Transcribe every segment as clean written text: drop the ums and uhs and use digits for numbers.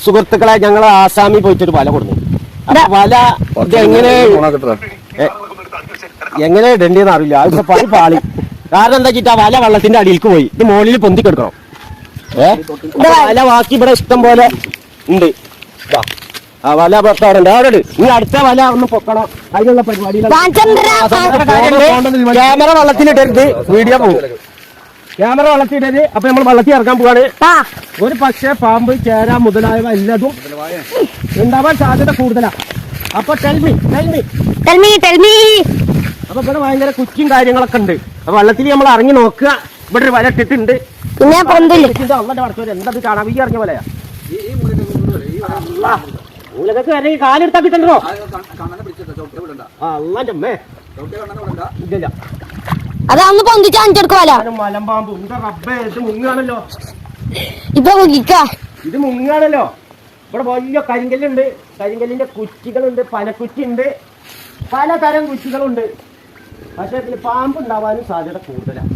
സുഹൃത്തുക്കളെ ഞങ്ങൾ ആസാമിൽ പോയിട്ടൊരു വല കൊടുന്നു. വല എങ്ങനെ ഇടേണ്ടെന്ന് അറിയില്ല. അതിപ്പോ പണി പാളി. കാരണം എന്താ വെച്ചിട്ട് ആ വല വെള്ളത്തിന്റെ അടിയിലേക്ക് പോയി. ഇത് മുകളിൽ പൊന്തി കിടക്കണം. വല ബാക്കി ഇവിടെ ഇഷ്ടം പോലെ ഉണ്ട്. ആ വല പുറത്തോടെ അവിടെ ഇനി അടുത്ത വല ഒന്ന് പൊക്കണം. അതിനുള്ള പരിപാടികൾ. ക്യാമറ വെള്ളത്തിലിടരുത്, വീഡിയോ പോകും. ക്യാമറ വെള്ളത്തിടരുത്. അപ്പൊ നമ്മൾ വെള്ളത്തിൽ ഇറക്കാൻ പോവാണ്. ഒരു പക്ഷേ പാമ്പ്, ചേര മുതലായവ എല്ലാതും ഉണ്ടാവാൻ സാധ്യത കൂടുതലാണ്. അപ്പൊ ടെൽമി അപ്പൊ ഇവിടെ ഭയങ്കര കുച്ചും കാര്യങ്ങളൊക്കെ ഉണ്ട്. അപ്പൊ വെള്ളത്തിൽ നമ്മൾ ഇറങ്ങി നോക്കുക. ഇവിടെ ഒരു വല ഇട്ടിട്ടുണ്ട്. പിന്നെ എന്തത് കാണാൻ ഈ ഇറങ്ങിയ പോലെയാ. മൂലക്കൊക്കെ വരെ കാലെടുത്താ കിട്ടണ്ടോ? അമ്മേ ഇല്ല. അതൊന്ന് പൊന്തിച്ച് അഞ്ചെടുക്കുമല്ല. മലമ്പാമ്പ് റബ്ബേ, ഇത് മുങ്ങാണല്ലോ. ഇത് മുങ്ങാണല്ലോ. ഇവിടെ വലിയ കരിങ്കല്ലുണ്ട്. കരിങ്കല്ലിന്റെ കുറ്റികളുണ്ട്, പനക്കുറ്റി ഉണ്ട്, പലതരം കുറ്റികളുണ്ട്. പക്ഷെ ഇതിൽ പാമ്പ് ഉണ്ടാവാനും സാധ്യത കൂടുതലാണ്.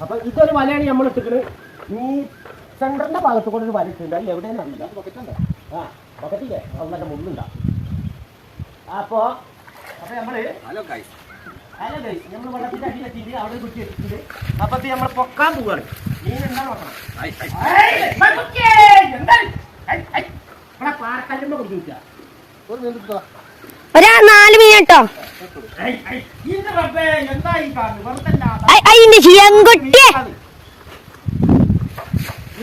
അപ്പൊ ഇതൊരു വലയാണ് നമ്മൾ ഇട്ടിട്ട്. ഈ സെന്ററിന്റെ ഭാഗത്ത് കൂടെ ഒരു വല ഇട്ടുണ്ട്. അല്ല എവിടെയെന്ന് അറിയില്ല. ആ പക്കത്തില്ലേ അവിടെ മുള്ളുണ്ടാ. അപ്പൊ നമ്മള് നമ്മൾ വെള്ളത്തിന്റെ അടിയിലെത്തിയിട്ട് അവിടെ കുറ്റി എത്തിയിട്ട് അപ്പൊ നമ്മൾ പൊക്കാൻ പോവാണ്. മീൻ എന്താ നോക്കണം. പാറക്കല്ലുമ്പോ കുടിക്കുക. ഒരു 4 മീൻ കേട്ടോ.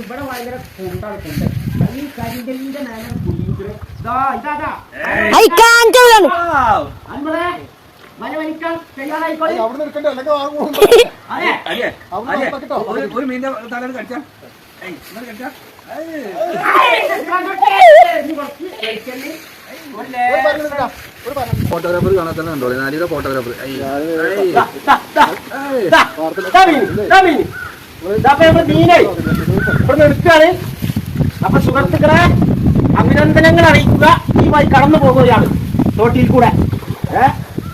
ഇവിടെ ഭയങ്കര കുണ്ടാണ്. കുണ്ട് ഈ കരിങ്കല്ലിന്റെ മേലെ കുടിക്കുന്നത്. വല വലിക്കാൻ തയ്യാറായിക്കോളി. ഒരു മീനിന്റെ തലയിൽ കടിച്ചാ ഫോട്ടോഗ്രാഫർ കാണാൻ തന്നെ ഉണ്ടോ? നാലിയുടെ ഫോട്ടോഗ്രാഫർ മീനെ ഇവിടെ എടുക്കുകയാണ്. അപ്പൊ സുഹൃത്തുക്കളെ അഭിനന്ദനങ്ങൾ അറിയിക്കുക. ഈ വഴി കടന്നു പോകുകയാണ് തോട്ടിൽ കൂടെ.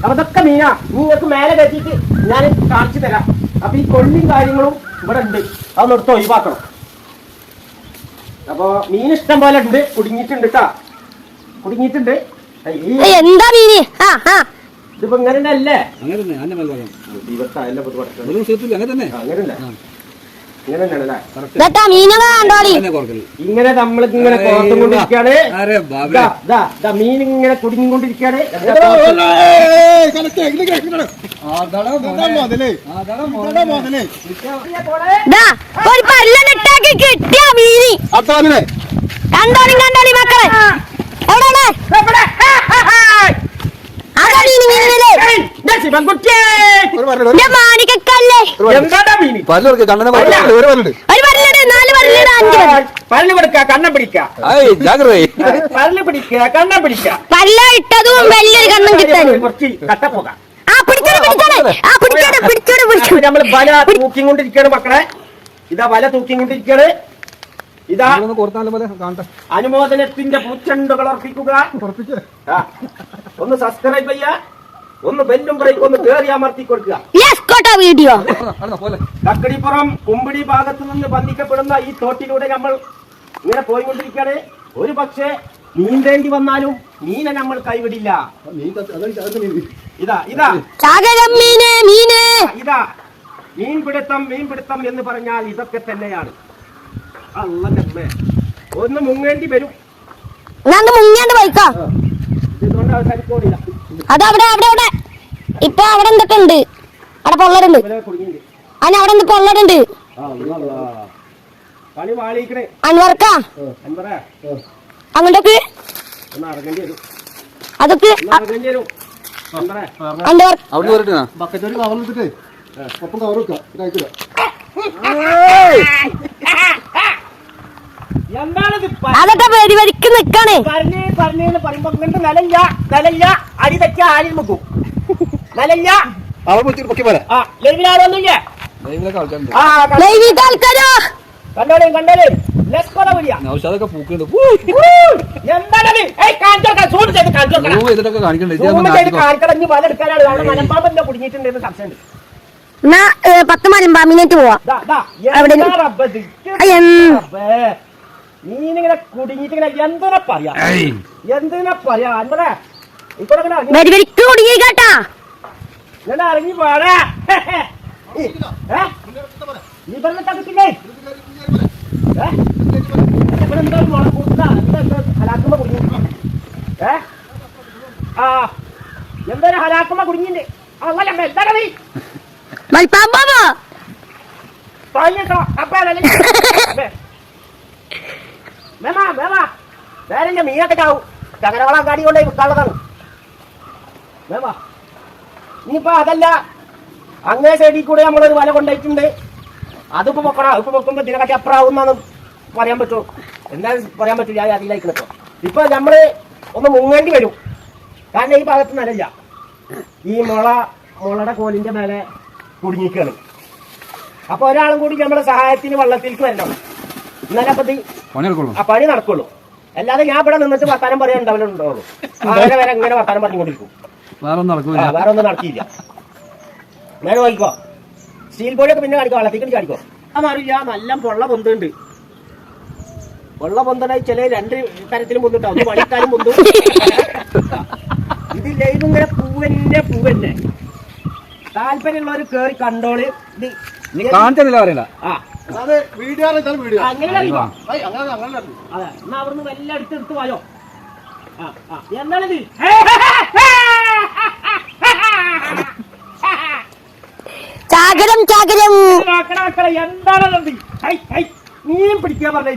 അപ്പൊ ഇതൊക്കെ മീനാ. നിങ്ങൾക്ക് മേലെ കയറ്റിയിട്ട് ഞാൻ കാണിച്ചു തരാം. അപ്പൊ ഈ കൊള്ളിയും കാര്യങ്ങളും ഇവിടെ ഉണ്ട്. അതൊന്ന് എടുത്ത് ഒഴിവാക്കണം. അപ്പൊ മീൻ ഇഷ്ടം പോലെ ഉണ്ട്. കുടുങ്ങിയിട്ടുണ്ട് കേട്ടാ, കുടുങ്ങിയിട്ടുണ്ട്. ഇതിപ്പോ ഇങ്ങനെ അല്ലേ? അങ്ങനല്ലേ? ഇങ്ങനെ നമ്മൾ ഇങ്ങനെ കോർത്തുകൊണ്ടിരിക്കുകയാണ്. മീൻ ഇങ്ങനെ കുടുങ്ങിക്കൊണ്ടിരിക്കുകയാണ്. പല്ല് പിടിക്കുക, കണ്ണം പിടിക്കുക, പല്ല് പിടിക്കുക, കണ്ണം പിടിക്കുക. പല്ല ഇട്ടതും വലിയൊരു കണ്ണം കിട്ടാനും കുറച്ച് കട്ടപ്പോകാം. നമ്മള് വല തൂക്കിക്കൊണ്ടിരിക്കുകയാണ് മക്കളെ. ഇതാ വല തൂക്കിക്കൊണ്ടിരിക്കുകയാണ്. ഇതാ അനുമോദനത്തിന്റെ പൂച്ചെണ്ടുകൾ അർപ്പിക്കുക. ഒന്ന് സബ്സ്ക്രൈബ് ചെയ്യുക, ഒന്ന് ബെല്ലും ബ്രേക്ക് ഒന്ന് കേറി അമർത്തി കൊടുക്കുക. വീഡിയോ കക്കടിപ്പുറം കുമ്പിടി ഭാഗത്തു നിന്ന് ബന്ധിക്കപ്പെടുന്ന ഈ തോട്ടിലൂടെ നമ്മൾ ഇങ്ങനെ പോയിക്കൊണ്ടിരിക്കുകയാണ്. ഒരു പക്ഷേ നീന്തേണ്ടി വന്നാലും മീനെ നമ്മൾ കൈവിടില്ല. ഇതാ ഇതാ ഇതാ മീൻപിടുത്തം എന്ന് പറഞ്ഞാൽ ഇതൊക്കെ തന്നെയാണ്. അള്ളന്റെ ഒന്ന് മുങ്ങേണ്ടി വരും. മുങ്ങേണ്ട ബൈക്കാ ഇതുകൊണ്ട് അവസാനിക്കോടില്ല. അതവിടെ അവിടെ ഇപ്പൊ അവിടെ എന്തൊക്കെ ഉണ്ട്? അവിടെ പൊള്ളലുണ്ട്. അവിടെ എന്ത് പൊള്ളലുണ്ട്? അൻവർക്കാ അങ്ങോട്ടൊക്കെ അതൊക്കെ അതൊക്കെ വെടിവരിക്ക് നിക്കാണ്. പറഞ്ഞെന്ന് പറയുമ്പോ നിലല്ല അരി തെറ്റാ ആരിൽ മുക്കും. നിലല്ല കുടുങ്ങിയിട്ടുണ്ടെന്ന് സംശയമുണ്ട്. 10 മലമ്പാമ്പിനേറ്റ് പോവാ. മീനിങ്ങനെ കുടുങ്ങിയിട്ട് ഇങ്ങനെ എന്തിനാ പറയാ അൻപറ ഇപ്പൊ വെടിവെടിക്ക് കുടുങ്ങി കേട്ടാ. ഇങ്ങനെ ഇറങ്ങി പോടാ. ഈ പറഞ്ഞ തകത്തില്ലേ ഇവിടെ എന്താ മുള കൊടുത്താ ഹലാക്കുമ്പോ കുടുങ്ങി. ആ എന്തായാലും ഹലാക്കുമ്പോ കുടുങ്ങിണ്ട്. അതല്ല എന്താണ് നീ മൽപ്പാമ്പോ വേറെ മീനൊക്കെ ചാവും. ചങ്ങരവള അങ്ങാടി കൊണ്ടേ വിൽക്കാനുള്ളതാണ്. വേവാ ഇനിയിപ്പോ അതല്ല, അങ്ങേ സൈഡിൽ കൂടെ നമ്മളൊരു വല കൊണ്ടുപോയിട്ടുണ്ട്. അതിപ്പോ പൊക്കണം. ഇപ്പൊ പൊക്കുമ്പോ ഇതിനെക്കാട്ടി അപ്പുറാവുന്നാണ് പറയാൻ പറ്റുമോ? എന്തായാലും പറയാൻ പറ്റില്ല. ഞാൻ അതിലേക്കിപ്പോ ഇപ്പൊ നമ്മള് ഒന്ന് മുങ്ങേണ്ടി വരും. കാരണം ഈ ഭാഗത്ത് നിലല്ല. ഈ മുളയുടെ കോലിന്റെ മേലെ കുടുങ്ങിക്കാണ്. അപ്പൊ ഒരാളും കൂടി നമ്മളെ സഹായത്തിന് വള്ളത്തിലേക്ക് വരണം. എന്നാലും അപ്പൊ ആ പണി നടക്കുള്ളൂ. അല്ലാതെ ഞാൻ ഇവിടെ നിന്നിട്ട് വർത്താനം പറയാൻ ഉണ്ടാവുള്ളൂ. ആരെ വരെ എങ്ങനെ വർത്താനം പറഞ്ഞുകൊണ്ടിരിക്കും. വേറെ ഒന്നും നടക്കിയില്ല. നേരെ നോക്കിക്കോ. സ്റ്റീൽ ബോഡിയൊക്കെ പിന്നെ കാണിക്കോ, വള്ളത്തേക്ക് കാണിക്കോ. മാറില്ല. നല്ല പൊള്ള പൊന്തുണ്ട്. പൊള്ള പൊന്തണ ചില 2 തരത്തിലും പൊന്തിട്ടാവും. ഒന്ന് പണിക്കാരും പൊന്തും. ഇതില്ല, ഇതിങ്ങനെ പൂവന്നെ. താല്പര്യമുള്ളവര് കേറി കണ്ടോള്. അറിയില്ല. അങ്ങനെ അറിയുമോ? അതെ, എന്നാ അവിടുന്ന് വല്ല എടുത്തെടുത്ത് വായോ. എന്താണിത്? ചാകരം എന്താണെന്ന് മീൻ പിടിക്കാൻ പറഞ്ഞ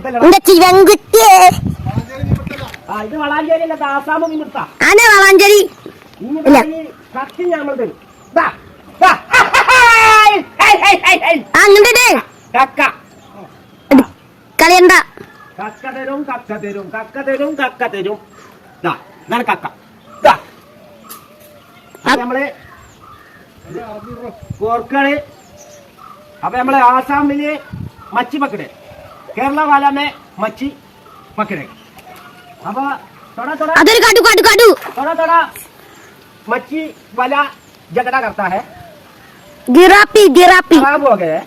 ഇത് വളാഞ്ചേരി അല്ല, ആസാമ് മീൻ നിർത്താം. വളാഞ്ചേരി കത്തി നമ്മൾ തരും. അങ്ങനെ കളിയണ്ട. കക്ക തരും. കക്ക നമ്മള് കോർക്കള്. അപ്പൊ നമ്മള് ആസാമില് മച്ചി പക്കടെ, കേരള वाला में मच्छी पकड़े. अब थोड़ा मच्छी वाला झगड़ा करता है. गिरापी खराब हो गए.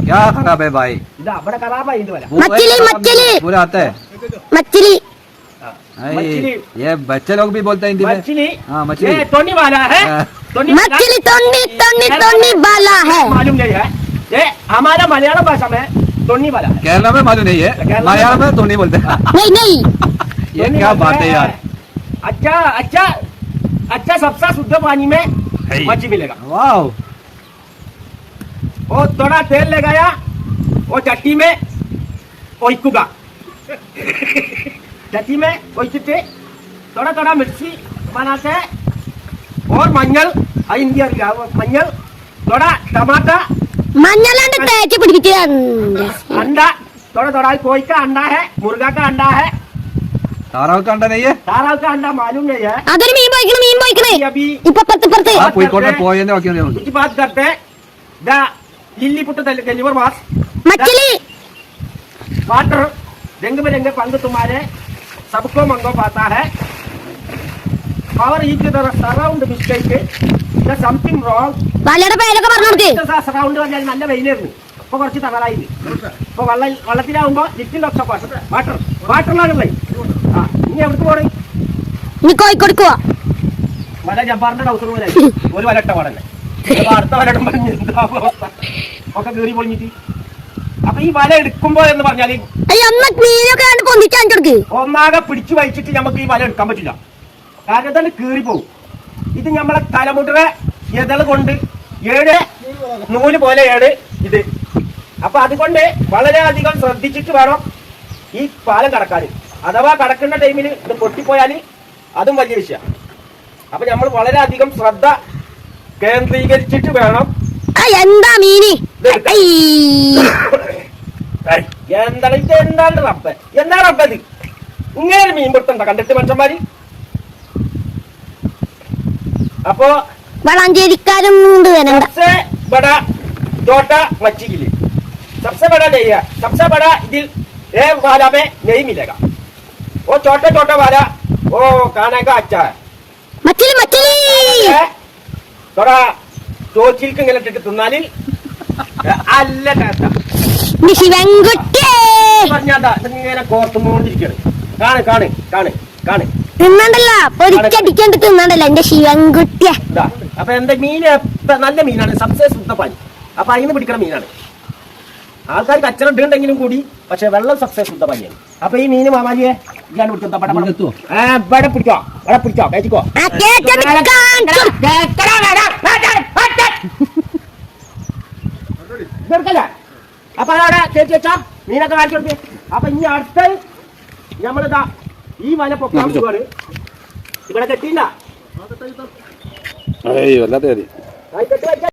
क्या खराब है भाई? इधर बड़ा खराब है इंदु वाला. मछली पूरा आता है. मछली ये बच्चे लोग भी बोलते हैं हिंदी में. मछली. हाँ मछली. ये टोनी वाला है. मछली टोनी वाला है. मालूम नहीं है. ये हमारा मलयालम भाषा में टोनी वाला है. केरला में मालूम नहीं है. मलयालम में तो नहीं बोलते. नहीं ये क्या बात है यार. अच्छा सबसे शुद्ध पानी में मच्छी मिलेगा. वाह. वो थोड़ा तेल लगाया, वो चट्टी में ओइकुगा. चट्टी में ओइचते थोड़ा मिर्ची बनाते हैं और मंजल. मंजल थोड़ा टमाटर. മഞ്ഞളാണ്ട് തേച്ച് പിടിപ്പിച്ച് अंडा थोड़ा कोई का अंडा है, मुर्गा का अंडा है. ताराव का अंडा नहीं है. ताराव का अंडा मालूम नहीं है. അതൊരു മീൻ പോയിക്കണേ. अभी ഇപ്പൊ പത്ത് कुछ बात करते हैं. लिल्ली पुट डिलीवर मास मछली वाटर रंग में रंग पंग तुम्हारे सबको मंगो पाता है. और each other surround mistake. There's something wrong. വലയുടെ പേരൊക്കെ പറഞ്ഞു സറൗണ്ട് പറഞ്ഞാൽ നല്ല വെയിലായിരുന്നു. ഇപ്പൊ കുറച്ച് തകരായി. ഇപ്പൊ വെള്ളത്തിലാവുമ്പോ ലിറ്റിൽ ഓഫ് വാട്ടറിലാണല്ലേ. ഇനി എവിടേക്ക് പോണേ? നീ കോഴിക്കോട് പോവാ. വല ജബ്ബാറിന്റെ ഡൗസർ പോലെ ഒരു വലട്ട പാടല്ലേ. അടുത്ത വലട്ടം പറഞ്ഞ് എന്താ അവസ്ഥ ഒക്കെ കീറി പൊളിഞ്ഞിട്ട്. അപ്പൊ ഈ വല എടുക്കുമ്പോ എന്ന് പറഞ്ഞാല് മീനൊക്കെ പൊന്തിച്ചു ഒന്നാകെ പിടിച്ചു വലിച്ചിട്ട് നമുക്ക് ഈ വല എടുക്കാൻ പറ്റില്ല. കാരണം തന്നെ കീറി പോകും. ഇത് നമ്മളെ തലമുട്ടറെ എതള് കൊണ്ട് 7 നൂല് പോലെയാണ് ഇത്. അപ്പൊ അതുകൊണ്ട് വളരെയധികം ശ്രദ്ധിച്ചിട്ട് വേണം ഈ പാലം കടക്കാൻ. അഥവാ കടക്കുന്ന ടൈമിൽ ഇത് പൊട്ടിപ്പോയാൽ അതും വലിയ വിഷയം. അപ്പൊ നമ്മൾ വളരെയധികം ശ്രദ്ധ കേന്ദ്രീകരിച്ചിട്ട് വേണം. എന്താ മീന് എന്താണ് റബ്ബ്, എന്താ റബ്ബത് ഇങ്ങനെ ഒരു മീൻ പിടുത്തണ്ട കണ്ടിട്ട് മനുഷ്യന്മാര്. അപ്പോ വളാഞ്ചേരിക്കാരും सबसे बड़ा छोटा मच्छी के लिए सबसे बड़ा नहीं है. सबसे बड़ा इधर ये वाला में नहीं मिलेगा. वो छोटा वाला वो खाने का अच्छा है. मछली थोड़ा ചോച്ചിൽക്ക് ഇങ്ങനെ ഇട്ടിട്ട് തിന്നാല് നല്ല ടേസ്റ്റാ. ശിവൻകുട്ടി പറഞ്ഞാ ഇങ്ങനെ കോർത്തുകൊണ്ടിരിക്കാണ്. കാണ് കാണ് കാണ് കാണ്. തിന്നണ്ടല്ല പൊരിക്കടിക്കണ്ട് തിന്നണ്ടല്ല എന്റെ ശിവൻകുട്ടിയെ. അപ്പൊ എന്റെ മീൻ നല്ല മീനാണ്, സബ്സേസ് അപ്പൊ അതിന് പിടിക്കണ മീനാണ്. ആൾക്കാർ കച്ചറ ഇട്ടുണ്ടെങ്കിലും കൂടി പക്ഷെ വെള്ളം സബ്സേസ് ശുദ്ധ പനിയാണ്. അപ്പൊ ഈ മീന് മാമാജിയെ ഞാൻ പിടിച്ചോ, ഇവിടെ പിടിച്ചോ, ഇവിടെ പിടിച്ചോ, കഴിച്ചോ. അപ്പൊ അതവിടെ ചേച്ചി വെച്ചാ മീനൊക്കെ കാണിച്ചു കൊടുത്തേ. അപ്പൊ ഇനി അടുത്ത നമ്മളിതാ ഈ വല പൊക്കാൻ പോവാണ്. ഇവിടെ കെട്ടിയില്ല.